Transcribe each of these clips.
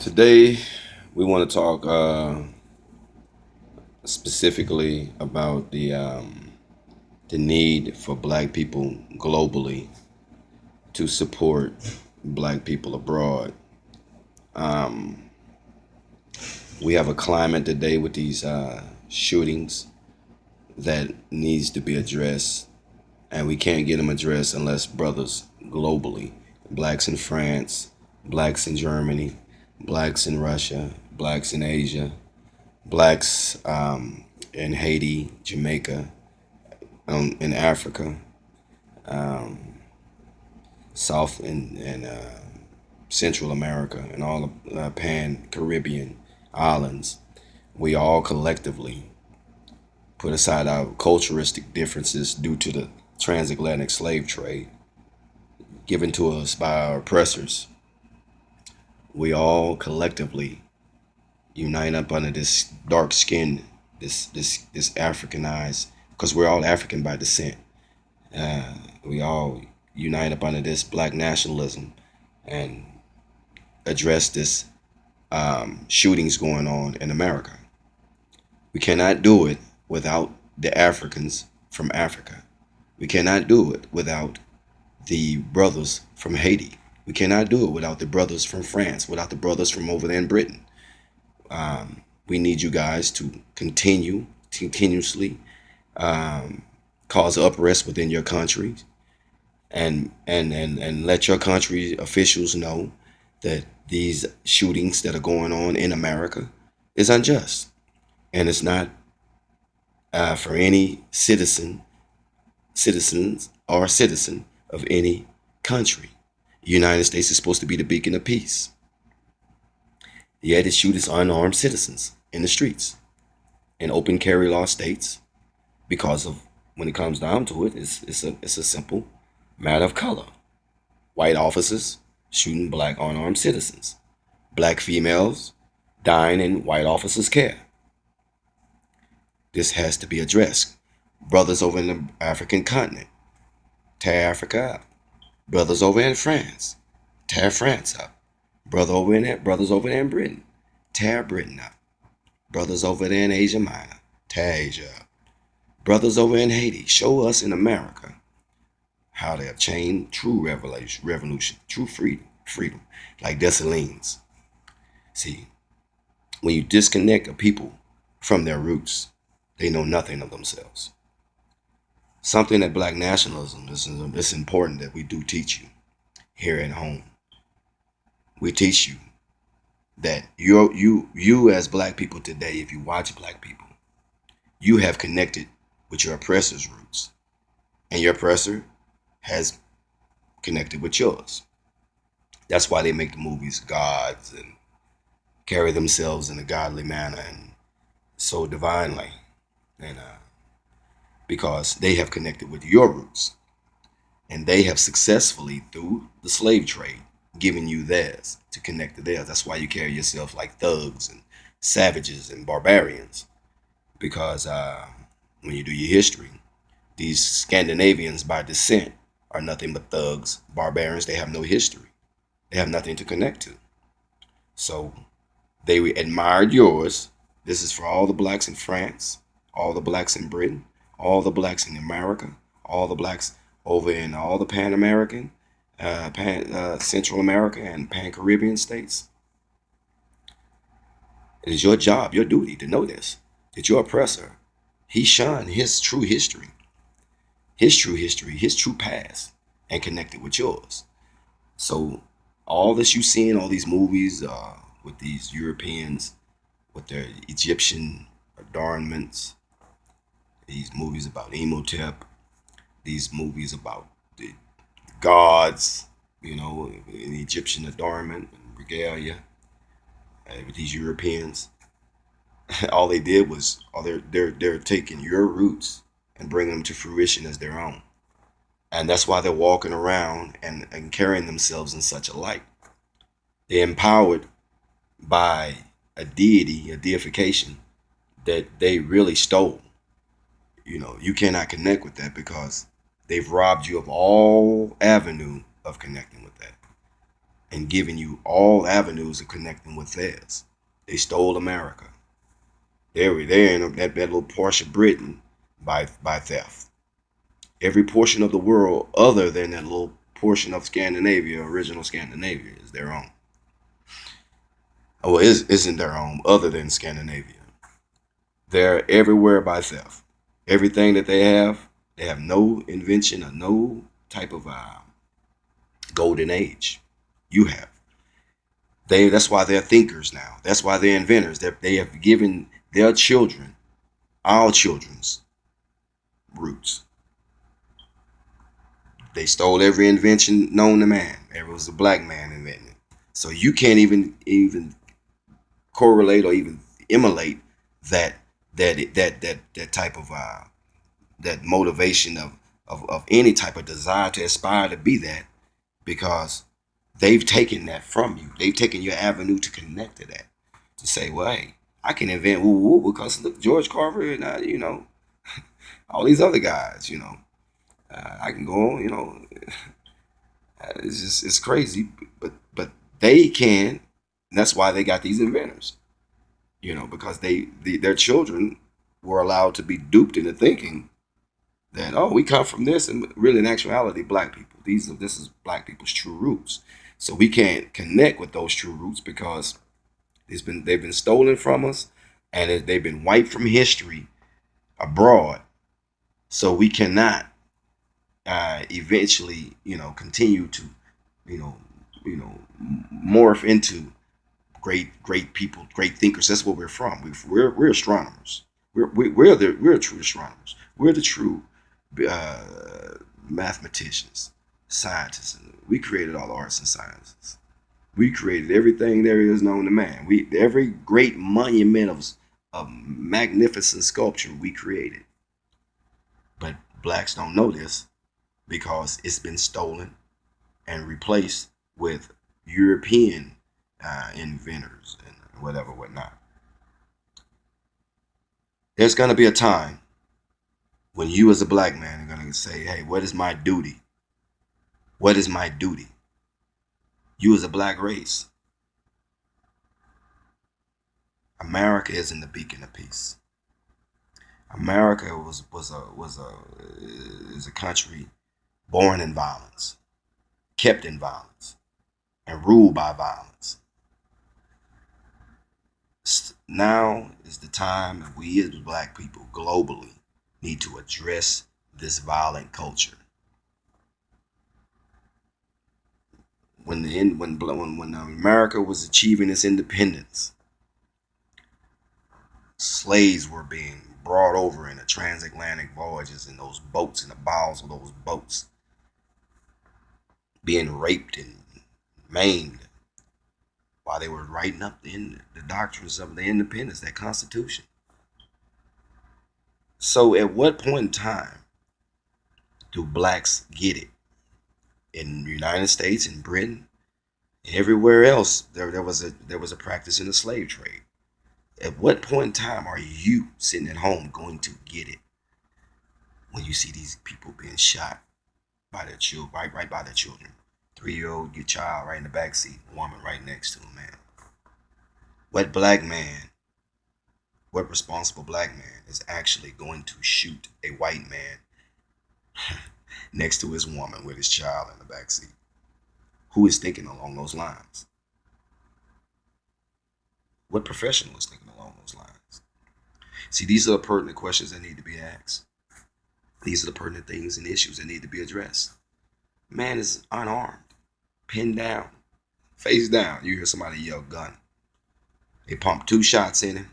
Today, we want to talk specifically about the need for Black people globally to support Black people abroad. Um, we have a climate today with these shootings that needs to be addressed, and we can't get them addressed unless brothers globally, Blacks in France, Blacks in Germany, Blacks in Russia, Blacks in Asia, Blacks in Haiti, Jamaica, in Africa, um, South and Central America, and all the Pan Caribbean islands. We all collectively put aside our culturistic differences due to the transatlantic slave trade given to us by our oppressors. We all collectively unite up under this dark skin, this Africanized, because we're all African by descent. We all unite up under this black nationalism and address this shootings going on in America. We cannot do it without the Africans from Africa. We cannot do it without the brothers from Haiti. We cannot do it without the brothers from France, without the brothers from over there in Britain. We need you guys to continuously um, cause unrest within your country and let your country officials know that these shootings that are going on in America is unjust and it's not for any citizens or citizen of any country. The United States is supposed to be the beacon of peace. Yet it shoots unarmed citizens in the streets in open carry law states because of when it comes down to it, it's a simple matter of color. White officers shooting black unarmed citizens. Black females dying in white officers' care. This has to be addressed. Brothers over in the African continent, tear Africa up. Brothers over in France, tear France up. Brothers over there in Britain, tear Britain up. Brothers over there in Asia Minor, tear Asia up. Brothers over in Haiti, show us in America how to obtain true revolution, true freedom, like Dessalines. See, when you disconnect a people from their roots, they know nothing of themselves. Something that black nationalism is important that we do teach you here at home. We teach you that you as black people today, if you watch black people, you have connected with your oppressor's roots, and your oppressor has connected with yours. That's why they make the movies gods and carry themselves in a godly manner and so divinely, and because they have connected with your roots, and they have successfully through the slave trade given you theirs to connect to theirs. That's why you carry yourself like thugs and savages and barbarians, because when you do your history, these Scandinavians by descent are nothing but thugs, barbarians. They have no history. They have nothing to connect to. So they admired yours. This is for all the blacks in France, all the blacks in Britain, all the blacks in America, all the blacks over in all the Pan American, Central America, and Pan Caribbean states. It is your job, your duty to know this. That your oppressor, he shunned his true history, his true past, and connected with yours. So all this you see in all these movies with these Europeans with their Egyptian adornments, these movies about Imhotep, these movies about the gods, in Egyptian adornment and regalia, with these Europeans, all they did was, they're taking your roots and bringing them to fruition as their own, and that's why they're walking around and carrying themselves in such a light. They're empowered by a deity, a deification that they really stole. You cannot connect with that because they've robbed you of all avenue of connecting with that. and giving you all avenues of connecting with theirs. They stole America. They're in that little portion of Britain by theft. Every portion of the world other than that little portion of Scandinavia, original Scandinavia, is their own. Oh, isn't their own other than Scandinavia. They're everywhere by theft. Everything that they have no invention or no type of golden age. You have. That's why they're thinkers now. That's why they're inventors. They have given their children, our children's roots. They stole every invention known to man. It was a black man inventing it. So you can't even correlate or even emulate that that type of that motivation of any type of desire to aspire to be that, because they've taken that from you. They've taken your avenue to connect to that, to say, well, hey, I can invent woo woo because look, George Carver and all these other guys, I can go on, it's crazy, but they can. And that's why they got these inventors, because their children were allowed to be duped into thinking that, oh, we come from this, and really in actuality, black people, this is black people's true roots. So we can't connect with those true roots because they've been stolen from us, and they've been wiped from history abroad. So we cannot eventually, continue to, you know, morph into great people, great thinkers. That's what we're from. We're astronomers. We're true astronomers. We're the true mathematicians, scientists. We created all the arts and sciences. We created everything there is known to man. Every great monument of magnificent sculpture we created. But blacks don't know this because it's been stolen and replaced with European inventors and whatnot. There's going to be a time when you as a black man are going to say, hey, what is my duty? What is my duty? You as a black race. America isn't the beacon of peace. America is a country born in violence, kept in violence, and ruled by violence. Now is the time that we as black people globally need to address this violent culture. When America was achieving its independence, slaves were being brought over in the transatlantic voyages in those boats, in the bows of those boats, being raped and maimed while they were writing up the doctrines of the independence, that Constitution. So at what point in time do blacks get it? In the United States, in Britain, and everywhere else, there was a practice in the slave trade. At what point in time are you sitting at home going to get it when you see these people being shot by their children, right by their children? 3-year-old child right in the back seat, woman right next to him, man. What black man, what responsible black man is actually going to shoot a white man next to his woman with his child in the back seat? Who is thinking along those lines? What professional is thinking along those lines? See, these are the pertinent questions that need to be asked. These are the pertinent things and issues that need to be addressed. Man is unarmed, pinned down, face down. You hear somebody yell gun. They pump 2 shots in him,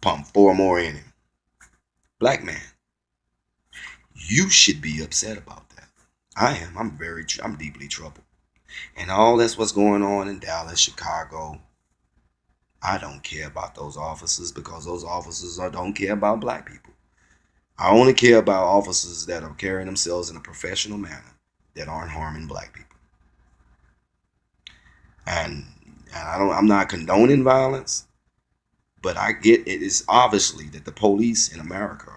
pump 4 more in him. Black man. You should be upset about that. I am. I'm deeply troubled. And all that's what's going on in Dallas, Chicago. I don't care about those officers because those officers don't care about black people. I only care about officers that are carrying themselves in a professional manner that aren't harming black people. And I'm not condoning violence, but I get it is obviously that the police in America,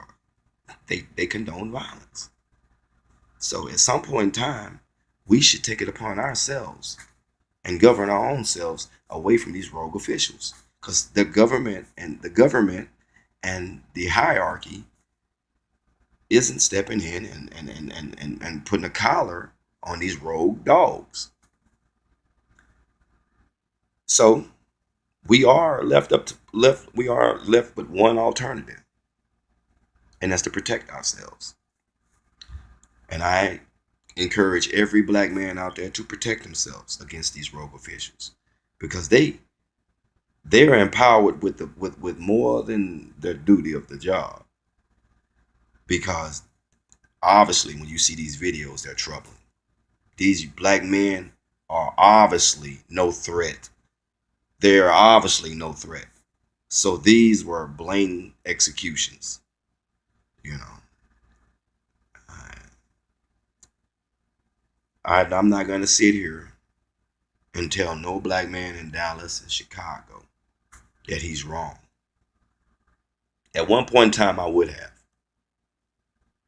they condone violence. So at some point in time, we should take it upon ourselves and govern our own selves away from these rogue officials. Because the government and the hierarchy isn't stepping in and putting a collar on these rogue dogs. So we are left with one alternative, and that's to protect ourselves. And I encourage every black man out there to protect themselves against these rogue officials, because they're empowered with more than their duty of the job. Because obviously, when you see these videos, they're troubling. These black men are obviously no threat. They are obviously no threat. So these were blatant executions. You know, I'm not going to sit here and tell no black man in Dallas and Chicago that he's wrong. At one point in time, I would have.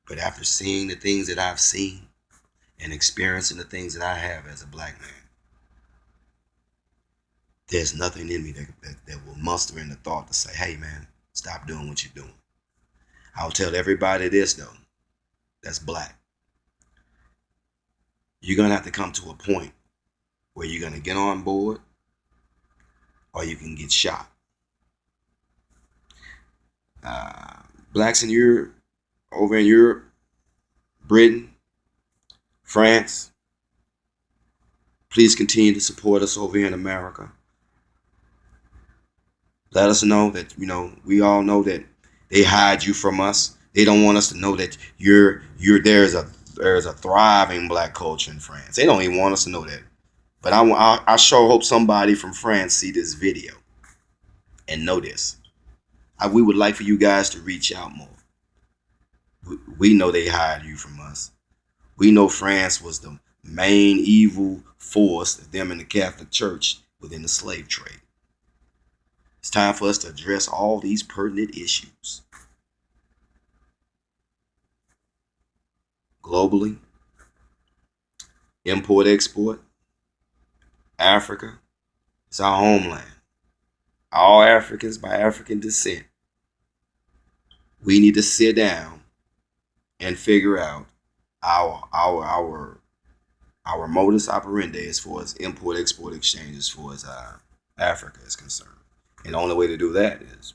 But after seeing the things that I've seen and experiencing the things that I have as a black man, there's nothing in me that will muster in the thought to say, hey, man, stop doing what you're doing. I'll tell everybody this, though, that's black. You're going to have to come to a point where you're going to get on board or you can get shot. Blacks in Europe, over in Europe, Britain, France, please continue to support us over here in America. Let us know that, we all know that they hide you from us. They don't want us to know that there's a thriving black culture in France. They don't even want us to know that. But I sure hope somebody from France see this video and know this. We would like for you guys to reach out more. We know they hide you from us. We know France was the main evil force of them in the Catholic Church within the slave trade. It's time for us to address all these pertinent issues. Globally, import, export, Africa, it's our homeland. All Africans by African descent. We need to sit down and figure out our modus operandi as far as import, export, exchange as far as Africa is concerned. And the only way to do that is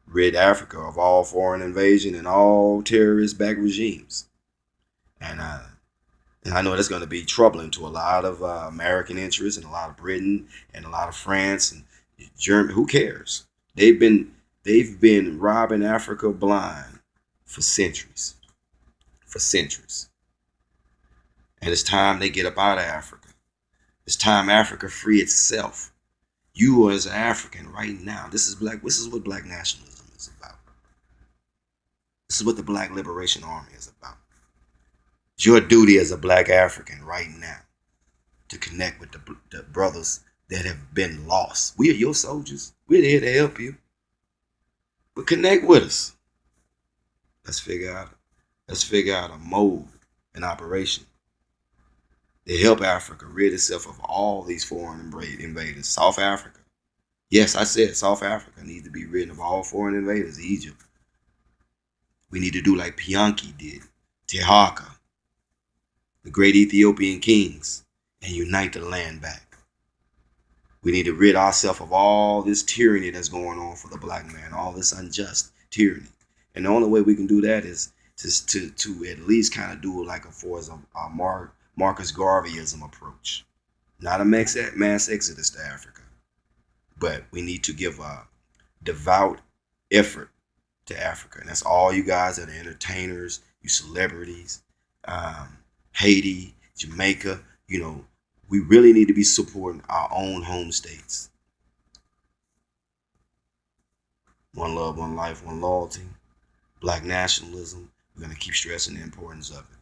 rid Africa of all foreign invasion and all terrorist-backed regimes. And I know that's going to be troubling to a lot of American interests and a lot of Britain and a lot of France and Germany. Who cares? They've been robbing Africa blind for centuries. And it's time they get up out of Africa. It's time Africa free itself. You as an African right now, this is what black nationalism is about. This is what the Black Liberation Army is about. It's your duty as a black African right now to connect with the brothers that have been lost. We are your soldiers. We're here to help you. But connect with us. Let's figure out a mode, an operation to help Africa rid itself of all these foreign invaders. South Africa. Yes, I said South Africa needs to be rid of all foreign invaders. Egypt. We need to do like Pianki did, Tehaka, the great Ethiopian kings, and unite the land back. We need to rid ourselves of all this tyranny that's going on for the black man, all this unjust tyranny. And the only way we can do that is to at least kind of do it like a Marcus Garveyism approach. Not a mass exodus to Africa, but we need to give a devout effort to Africa. And that's all you guys that are entertainers, you celebrities, Haiti, Jamaica, we really need to be supporting our own home states. One love, one life, one loyalty, black nationalism. We're going to keep stressing the importance of it.